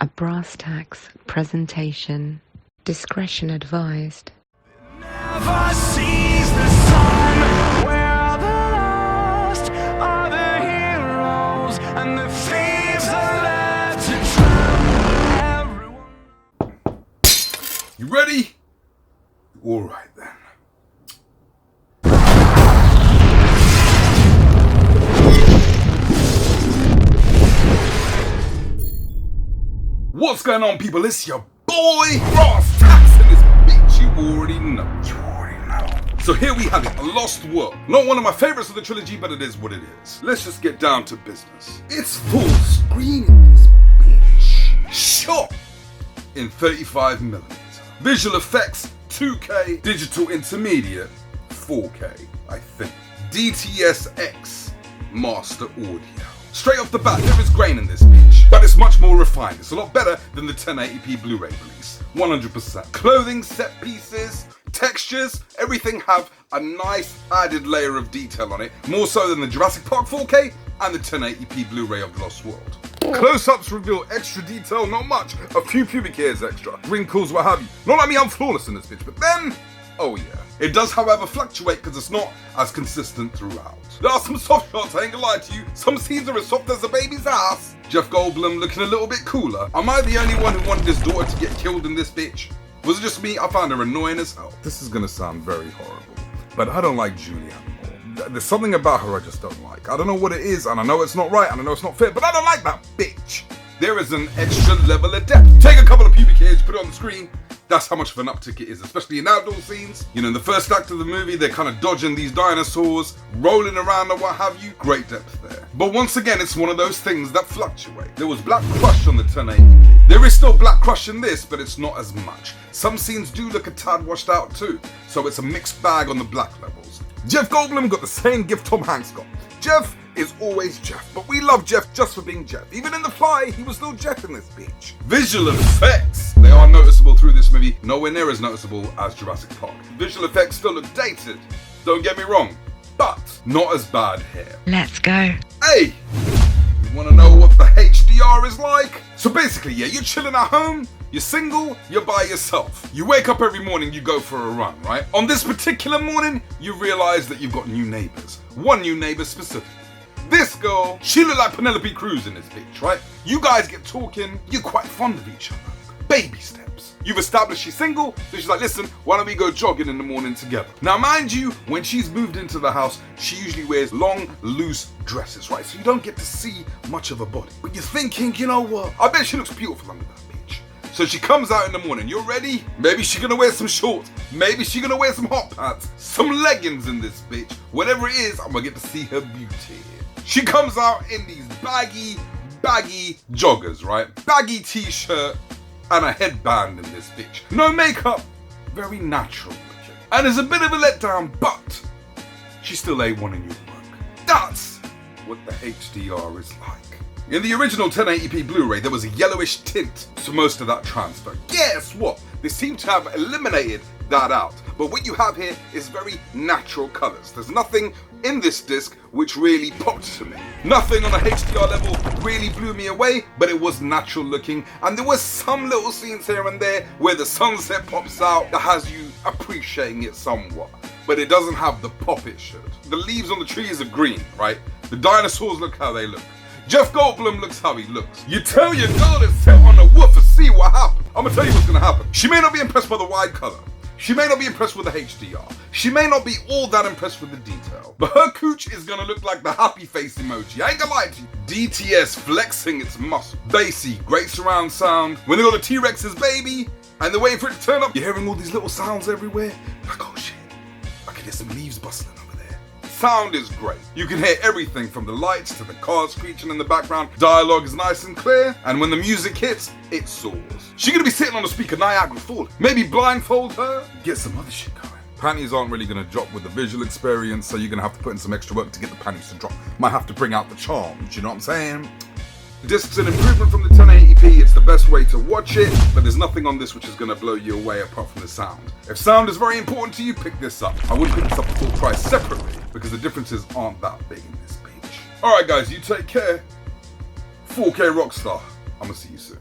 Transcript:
A brass tacks presentation. Discretion advised. Never sees the sun. Where the lost are the heroes, and the thieves are left to drown. You ready? All right then. What's going on, people? It's your boy Brass Tacks in this bitch. You already know. So here we have it, A Lost World. Not one of my favorites of the trilogy, but it is what it is. Let's just get down to business. It's full screen in this bitch. Shot in 35mm. Visual effects 2K, digital intermediate 4K, I think. DTS X master audio. Straight off the bat, there is grain in this bitch, but it's much more refined. It's a lot better than the 1080p Blu-ray release, 100%. Clothing, set pieces, textures, everything have a nice added layer of detail on it, more so than the Jurassic Park 4K and the 1080p Blu-ray of The Lost World. Close-ups reveal extra detail, not much, a few pubic hairs extra, wrinkles, what have you. Not like me, I'm flawless in this bitch, but then, oh yeah. It does, however, fluctuate because it's not as consistent throughout. There are some soft shots, I ain't gonna lie to you. Some scenes are as soft as a baby's ass. Jeff Goldblum looking a little bit cooler. Am I the only one who wanted his daughter to get killed in this bitch? Was it just me? I found her annoying as hell. This is gonna sound very horrible, but I don't like Julianne Moore. There's something about her I just don't like. I don't know what it is, and I know it's not right, and I know it's not fair, but I don't like that bitch. There is an extra level of depth. Take a couple of pubic hairs, put it on the screen. That's how much of an uptick it is, especially in outdoor scenes. You know, in the first act of the movie, they're kind of dodging these dinosaurs, rolling around and what have you. Great depth there. But once again, it's one of those things that fluctuate. There was Black Crush on the 1080p. There is still Black Crush in this, but it's not as much. Some scenes do look a tad washed out too, so it's a mixed bag on the black levels. Jeff Goldblum got the same gift Tom Hanks got. Jeff is always Jeff, but we love Jeff just for being Jeff. Even in The Fly, he was still Jeff in this bitch. Visual effects, they are noticeable through this movie, nowhere near as noticeable as Jurassic Park. Visual effects still look dated, don't get me wrong, but not as bad here. Let's go. Hey, you wanna know what the HDR is like? So basically, yeah, you're chilling at home, you're single, you're by yourself. You wake up every morning, you go for a run, right? On this particular morning, you realize that you've got new neighbors. One new neighbor specifically. This girl, she looked like Penelope Cruz in this bitch, right? You guys get talking, you're quite fond of each other. Baby steps. You've established she's single, so she's like, listen, why don't we go jogging in the morning together? Now, mind you, when she's moved into the house, she usually wears long, loose dresses, right? So you don't get to see much of her body. But you're thinking, you know what? I bet she looks beautiful under that bitch. So she comes out in the morning, you're ready? Maybe she's gonna wear some shorts. Maybe she's gonna wear some hot pants, some leggings in this bitch. Whatever it is, I'm gonna get to see her beauty. She comes out in these baggy joggers, right? Baggy t-shirt and a headband in this bitch. No makeup, very natural looking. And it's a bit of a letdown, but she's still A1 in your book. That's what the HDR is like. In the original 1080p Blu-ray, there was a yellowish tint to most of that transfer. Guess what? They seem to have eliminated that out. But what you have here is very natural colors. There's nothing in this disc which really popped to me. Nothing on the HDR level really blew me away, but it was natural looking. And there were some little scenes here and there where the sunset pops out that has you appreciating it somewhat. But it doesn't have the pop it should. The leaves on the trees are green, right? The dinosaurs look how they look. Jeff Goldblum looks how he looks. You tell your girl to sit on the woof and see what happens. I'm gonna tell you what's gonna happen. She may not be impressed by the wide color. She may not be impressed with the HDR. She may not be all that impressed with the detail. But her cooch is gonna look like the happy face emoji. I ain't gonna lie to you. DTS flexing its muscle. Bassy, great surround sound. When they got the T-Rex's baby, and they're waiting for it to turn up, you're hearing all these little sounds everywhere. Like, oh shit, I can hear some leaves bustling over there. Sound is great. You can hear everything from the lights to the cars screeching in the background. Dialogue is nice and clear, and when the music hits, it soars. She's gonna be sitting on the speaker Niagara Falls. Maybe blindfold her, get some other shit going. Panties aren't really gonna drop with the visual experience, so you're gonna have to put in some extra work to get the panties to drop. Might have to bring out the charm, do you know what I'm saying? The disc's an improvement from the 1080p, it's the best way to watch it, but there's nothing on this which is gonna blow you away apart from the sound. If sound is very important to you, pick this up. I wouldn't pick this up at full price separately, because the differences aren't that big in this bitch. Alright guys, you take care. 4K Rockstar. I'm gonna see you soon.